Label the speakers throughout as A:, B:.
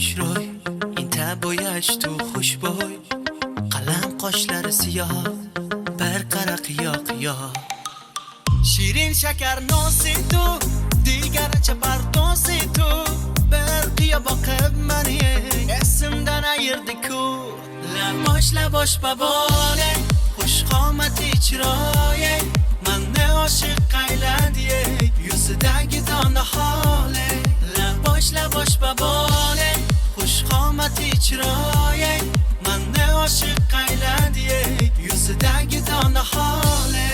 A: خوشروی این تبایش تو خوشبوی قلم قاشلر سیاه برقرق قیا قیا شیرین شکر ناسی تو دیگر چه پردازی تو برقیا با قب منیه اسمدن ایردکو لباش بباله خوش قامتی چرایه من نه عاشق قیلندیه یوز دگی دانه حاله لباش بباله خوش قامتی چرایه من نه عاشق قیلندیه یوز دگی دانه حاله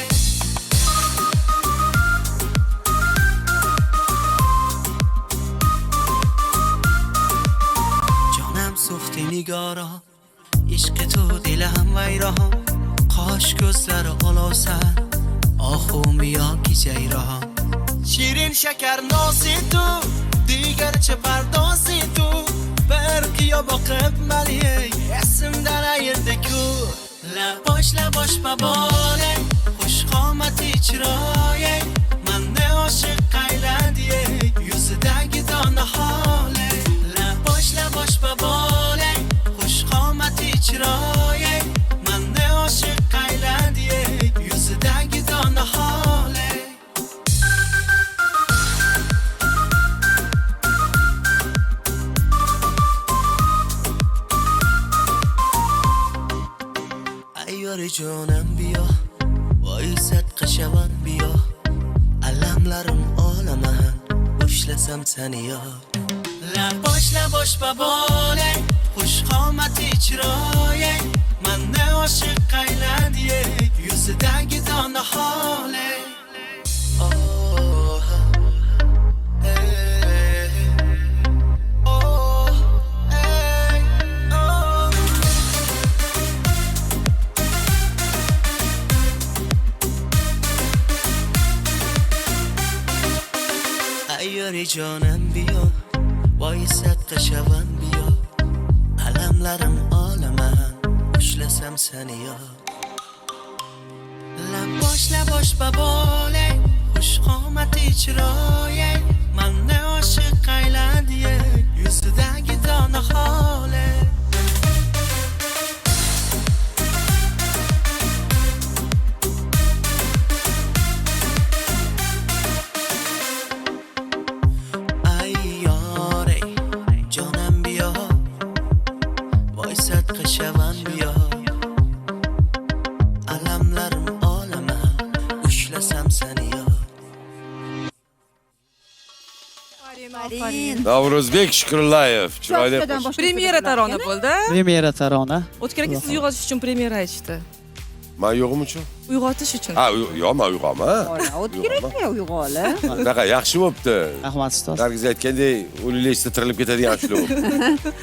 A: جانم سوختی نگارا عشق تو دلم ویران کاش gözler olsa آخومیا کی جیران شیرین شکر نازی تو دیگر چه پردازی تو برقیا با قب ملیه اسم در ایردکو لباش بباله خوش قامتی چرایه من نه عاشق قیلندیه یوز دگی دانه حاله لباش بباله خوش قامتی چرایه من نه عاشق قیلندیه یوز دگی دانه حاله ایار جانم بیا وای صدق شوان بیا علملرم عالمن بشلسم سنی یا لباش بباله خوش قامتی چرایه من نه عاشق قیلندیه یوز دگی دانه حاله ایاری جانم بیا وای صدق شوان بیا علملرم عالمن بشلسم سنی یا لباش بباله خوش قامتی چرایه من نه عاشق قیلندیه یوز دگی دانه حاله
B: Navruzbek Shukurllayev chiroyli
C: Premyera tarona bo'ldi.
D: Premyera tarona.
C: O'tgan aka siz uyg'otish uchun premyera aytishdi.
B: men yo'qim uchun
C: Uyg'otish uchun.
B: ha yo'q men uyg'onaman
E: O'tkirakka uyg'oli.
B: bunaqa yaxshi bo'libdi
D: Rahmat ustoz.
B: nargiz aytgandek o'liklikda tirilib ketadigan shular bo'libdi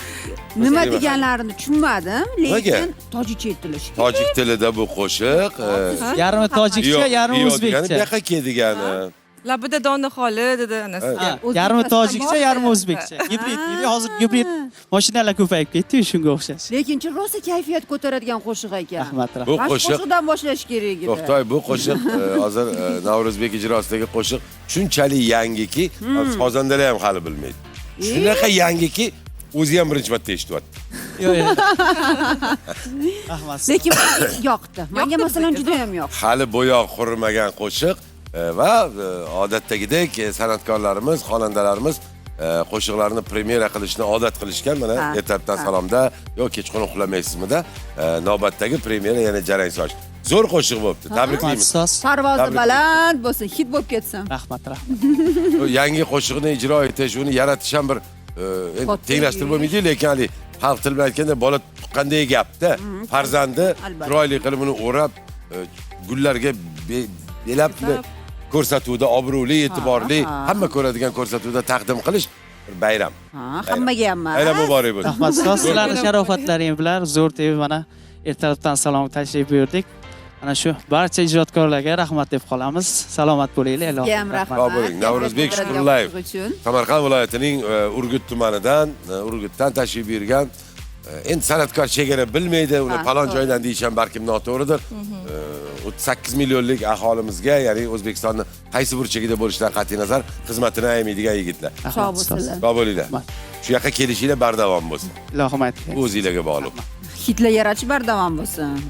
E: Nima deganlarini tushunmadim,
B: Nimaga?
E: lekin tojikcha aytilishi.
B: tojik tilida bu qo'shiq
D: Yarmi tojikcha, yarmi
B: bu
D: o'zbekcha.
B: yoqqa kel degani
C: Labida dona xoli dedi anasi.
D: Yarmi tojikcha, yarmi o'zbekcha. Gibrid, hozir gibrid mashinalar ko'payib ketdi, shunga o'xshash.
E: Lekinchi rosa kayfiyat ko'taradigan qo'shiq ekan.
D: Rahmat,
B: bu
D: rahmat.
B: qo'shiq
E: Qo'shiqdan boshlash kerak edi.
B: to'xtay bu qo'shiq hozir Navruzbek ijrosidagi qo'shiq shunchalik yangiki xonandalar ham hali bilmaydi shunaqa yangiki o'zi ham birinchi marta eshityapti
D: Yo'q. Rahmat.
E: Lekin yoqdi. Menga masalan juda ham yoqdi.
B: hali bo'yoq qurimagan qo'shiq va odatdagidek san'atkorlarimiz xonandalarimiz qo'shiqlarni premyera qilishni odat qilishgan mana ertalabdan salomda yo'q kechqurun uxlamaysizmida navbatdagi premyera yana jarang soch zo'r qo'shiq bo'libdi tabriklaymiz
D: ustoz.
E: Parvozi baland bo'lsin, hit bo'lib ketsin.
D: Rahmat.
B: Bu yangi qo'shiqni ijro etish uni yaratish ham bir tenglashtirib bo'lmaydi lekin hali xalq tili bilan aytganda bola tuqqanday gapda farzandi chiroyli qilib uni o'rab gullarga belab ko'rsatuvda obro'li e'tiborli hamma ko'radigan ko'rsatuvda taqdim qilish bir bayram
E: Hammaga ham.
B: bayram muborak bo'lsin
D: Rahmat ustoz. Sizlarning sharofatlaring bilan Zo'r TV mana ertalabdan salom tashrif buyurdik. Ana shu barcha ijodkorlarga rahmat deb qolamiz. Salomat bo'linglar.
E: Ham rahmat.
B: Sog' bo'ling. Navruzbek Shukurllayev Samarqand viloyatining Urgut tumanidan, Urgutdan tashrif buyurgan. Endi san'atkor chegara bilmaydi, uni falon joydan deyishim balkim noto'g'ridir. 38 millionlik aholimizga, ya'ni O'zbekistonni qaysi burchagida bo'lishidan qat'iy nazar xizmatini ayamaydigan yigitlar.
E: Sog' bo'lsinlar.
B: Sog' bo'linglar. Shu yoqqa kelishinglar bardavom bo'lsin.
D: Ilohim aytdi.
B: O'zingizlarga bog'liq.
E: Hitlar yaratish bardavom bo'lsin.